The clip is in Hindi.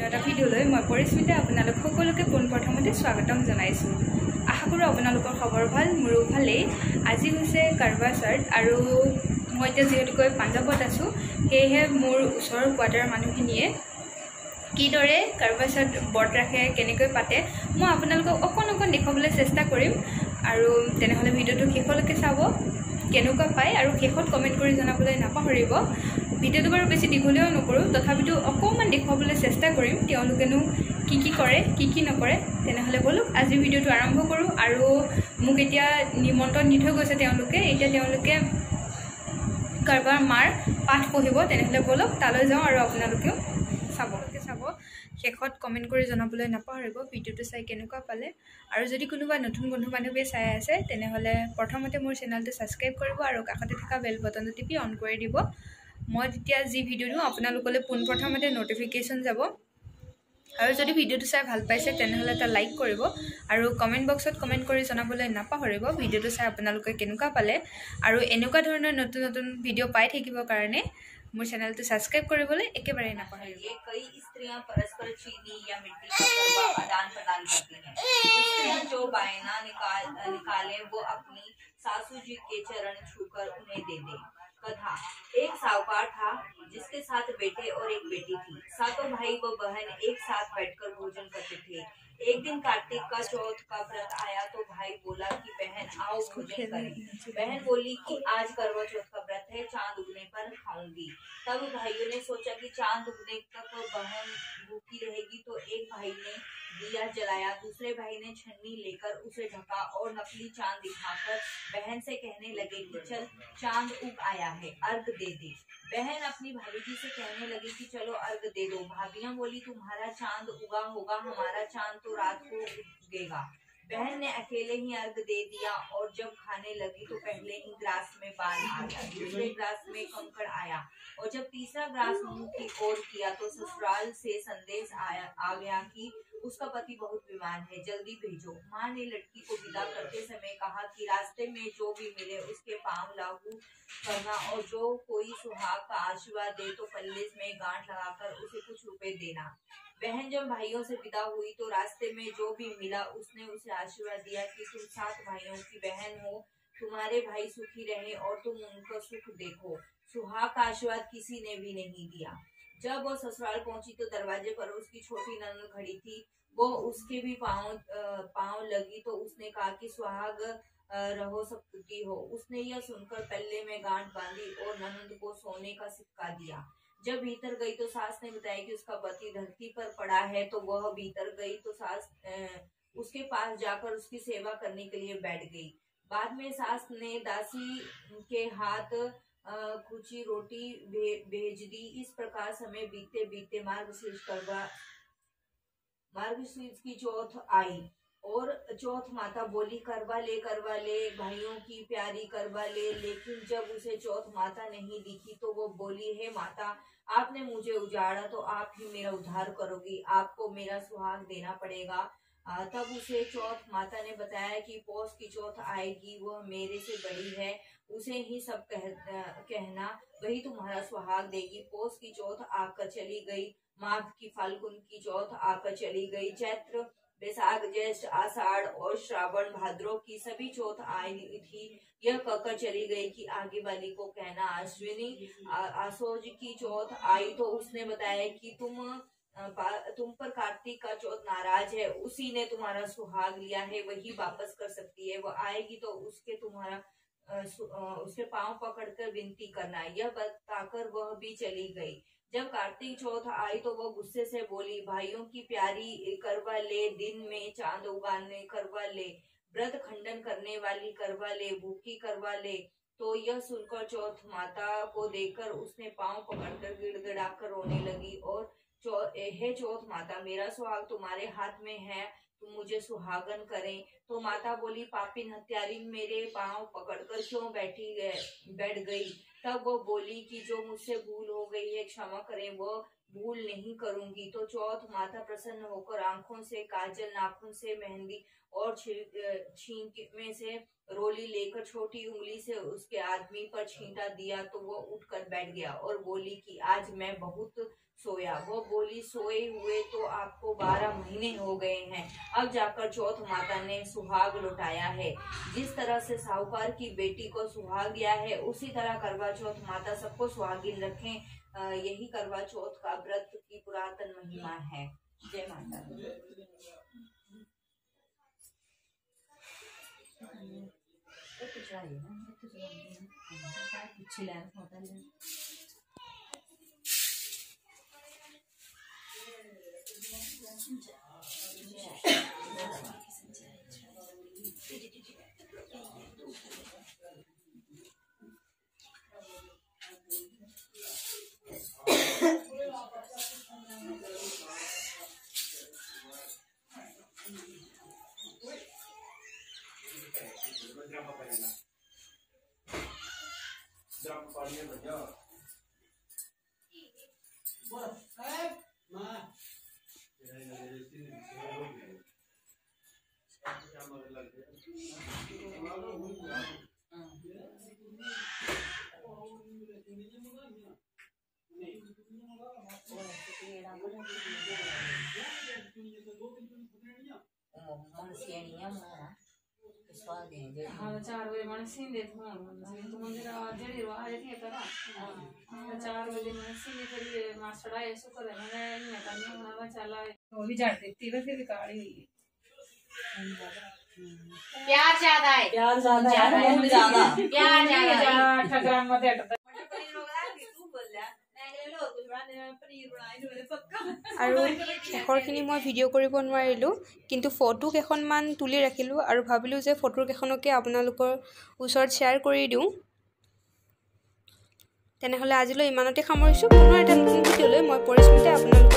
এটা ভিডিঅ'লৈ মই পৰিস্মিতা আপোনালোক সকলোকে পোনপ্ৰথমতে স্বাগতম জনাইছোঁ। আশা কৰোঁ আপোনালোকৰ খবৰ ভাল, মোৰো ভালেই। আজি হৈছে কাৰৱা চৌথ আৰু মই এতিয়া যিহেতুকৈ পাঞ্জাৱত আছোঁ, সেয়েহে মোৰ ওচৰৰ কোৱাৰ্টাৰৰ মানুহখিনিয়ে কিদৰে কাৰৱা চৌথ ব্ৰত ৰাখে, কেনেকৈ পাতে, মই আপোনালোকক অকণ দেখুৱাবলৈ চেষ্টা কৰিম। আৰু তেনেহ'লে ভিডিঅ'টো শেষলৈকে চাব, কেনেকুৱা পায় আৰু শেষত কমেণ্ট কৰি জনাবলৈ নাপাহৰিব। ভিডিঅ'টো বাৰু বেছি দীঘলীয়াও নকৰোঁ, তথাপিতো অকণমান দেখুৱাবলৈ চেষ্টা কৰিম তেওঁলোকেনো কি কৰে কি নকৰে। তেনেহ'লে ব'লক আজি ভিডিঅ'টো আৰম্ভ কৰোঁ। আৰু মোক এতিয়া নিমন্ত্ৰণ দি থৈ গৈছে তেওঁলোকে, এতিয়া তেওঁলোকে কাৰোবাৰ মাৰ পাঠ পঢ়িব। তেনেহ'লে ব'লক তালৈ যাওঁ আৰু আপোনালোকেও চাব। শেষত কমেণ্ট কৰি জনাবলৈ নাপাহৰিব ভিডিঅ'টো চাই কেনেকুৱা পালে। আৰু যদি কোনোবা নতুন বন্ধু বান্ধৱীয়ে চাই আছে তেনেহ'লে প্ৰথমতে মোৰ চেনেলটো ছাবস্ক্ৰাইব কৰিব আৰু কাষতে থকা বেল বটনটো টিপি অন কৰি দিব। মই তেতিয়া যি ভিডিঅ' দিওঁ আপোনালোকলৈ পোনপ্ৰথমতে ন'টিফিকেশ্যন যাব। আৰু যদি ভিডিঅ'টো চাই ভাল পাইছে তেনেহ'লে এটা লাইক কৰিব আৰু কমেণ্ট বক্সত কমেণ্ট কৰি জনাবলৈ নাপাহৰিব ভিডিঅ'টো চাই আপোনালোকে কেনেকুৱা পালে। আৰু এনেকুৱা ধৰণৰ নতুন ভিডিঅ' পাই থাকিবৰ কাৰণে মোৰ চেনেলটো ছাবস্ক্ৰাইব কৰিবলৈ একেবাৰে নাপাহৰিব। कई स्त्रियां परस्पर चीनी या मिट्टी का करवा आदान प्रदान करती हैं। स्त्रियां जो बायना निकाले वो अपनी सासू जी के चरण छूकर उन्हें दे दे। कथा। एक साहूकार था जिसके साथ बेटे और एक बेटी थी। सातों भाई व बहन एक साथ बैठकर भोजन करते थे। एक दिन कार्तिक का चौथ का व्रत आया तो भाई बोला कि बहन आओ भोजन करें। बहन बोली कि आज करवा चौथ का व्रत है, चांद उगने पर खाऊंगी। तब भाइयों ने सोचा कि चांद उगने तक बहन भूखी रहेगी, तो एक भाई ने दिया जलाया, दूसरे भाई ने छन्नी लेकर उसे ढका और नकली चांद दिखाकर बहन से कहने लगे कि चल चांद उग आया है, अर्घ दे दे। बहन अपनी भाभी जी से कहने लगी कि चलो अर्घ दे दो। भाभियां बोली तुम्हारा चांद उगा होगा, हमारा चांद तो रात को उगेगा। बहन ने अकेले ही अर्घ दे दिया और जब खाने लगी तो पहले ही ग्लास में बाल आ गया, दूसरे ग्लास में कंकड़ आया और जब तीसरा ग्लास मुंह की ओर किया तो ससुराल से संदेश आ गया कि उसका पति बहुत बीमार है, जल्दी भेजो। माँ ने लड़की को विदा करते समय कहा कि रास्ते में जो भी मिले उसके पांव लागू करना और जो कोई सुहाग का आशीर्वाद दे तो पल्ले में गांठ लगाकर उसे कुछ रुपए देना। बहन जब भाइयों से विदा हुई तो रास्ते में जो भी मिला उसने उसे आशीर्वाद दिया कि तुम 7 भाइयों की बहन हो, तुम्हारे भाई सुखी रहे और तुम उनका सुख देखो। सुहाग का आशीर्वाद किसी ने भी नहीं दिया। जब वो ससुराल पहुंची तो दरवाजे पर उसकी छोटी ननद खड़ी थी। वो उसके भी पाँव लगी तो उसने कहा कि सुहाग रहो सुखी हो। उसने यह सुनकर पल्ले में गांठ बांधी और ननद को सोने का सिक्का दिया। जब भीतर गई तो सास ने बताया कि उसका पति धरती पर पड़ा है, तो वह भीतर गई तो सास उसके पास जाकर उसकी सेवा करने के लिए बैठ गई। बाद में सास ने दासी के हाथ कुची रोटी भेज दी। इस प्रकार समय बीतते बीतते मार्गशीर्ष की चौथ आई और चौथ माता बोली करवा ले भाइयों की प्यारी करवा ले। लेकिन जब उसे चौथ माता नहीं दिखी तो वो बोली, हे माता आपने मुझे उजाड़ा तो आप ही मेरा उद्धार करोगी, आपको मेरा सुहाग देना पड़ेगा। तब उसे चौथ माता ने बताया कि पौष की चौथ आएगी, वह मेरे से बड़ी है, उसे ही सब कहना, वही तुम्हारा सुहाग देगी। पौष की चौथ आकर चली गई, माघ की फाल्गुन की चौथ आकर चली गई, चैत्र बैसाख ज्येष्ठ आषाढ़ और श्रावण भाद्रो की सभी चौथ आई थी, यह कहकर चली गई कि आगे वाली को कहना। अश्विनी आसोज की चौथ आई तो उसने बताया कि तुम पर कार्तिक का चौथ नाराज है, उसी ने तुम्हारा सुहाग लिया है, वही वापस कर सकती है। वह आएगी तो उसके पांव पकड़कर विनती करना। यह बताकर वह भी चली गई। जब कार्तिक चौथ आई तो वह गुस्से से बोली, भाइयों की प्यारी करवा ले, दिन में चांद उगाने करवा ले, व्रत खंडन करने वाली करवा ले, भूखी करवा ले। तो यह सुनकर चौथ माता को देखकर उसने पांव पकड़कर गिड़गिड़ाकर रोने लगी और हे चौथ माता मेरा सुहाग तुम्हारे हाथ में है, तुम मुझे सुहागन करें। तो माता बोली, पापिन हत्यारिन मेरे पांव पकड़कर क्यों बैठ गई, तब वो बोली कि जो मुझसे भूल हो गई है क्षमा करें, वो भूल नहीं करूंगी। तो चौथ माता प्रसन्न होकर आंखों से काजल, नाखून से मेहंदी और छींक में से रोली लेकर छोटी उंगली से उसके आदमी पर छींटा दिया तो वो उठकर बैठ गया और बोली कि आज मैं बहुत सोया। वो बोली सोए हुए तो आपको 12 महीने हो गए हैं, अब जाकर चौथ माता ने सुहाग लौटाया है। जिस तरह से साहूकार की बेटी को सुहाग गया है, उसी तरह करवा चौथ माता सबको सुहागिन रखें। यही करवा चौथ का व्रत की पुरातन महिमा है। जय माता दी। हाँ 4 बजे मन सींदे तो मुझे जड़ी रिवाज नहीं करा 4 बजे मन सींदे करिए मास्टरा ऐसे करे मैंने नहीं करनी होना चला वो भी झाड़ देती है फिर काली हुई प्यार ज्यादा है, प्यार ज्यादा है बहुत ज्यादा प्यार ज्यादा 8 ग्राम मत हटता আৰু শেষৰখিনি মই ভিডিঅ' কৰিব নোৱাৰিলোঁ, কিন্তু ফটো কেইখনমান তুলি ৰাখিলোঁ আৰু ভাবিলোঁ যে ফটো কেইখনকে আপোনালোকৰ ওচৰত শ্বেয়াৰ কৰি দিওঁ। তেনেহ'লে আজিলৈ ইমানতে সামৰিছোঁ। পুনৰ এটা নতুন ভিডিঅ'লৈ মই পৰিস্মিতা আপোনালোকৰ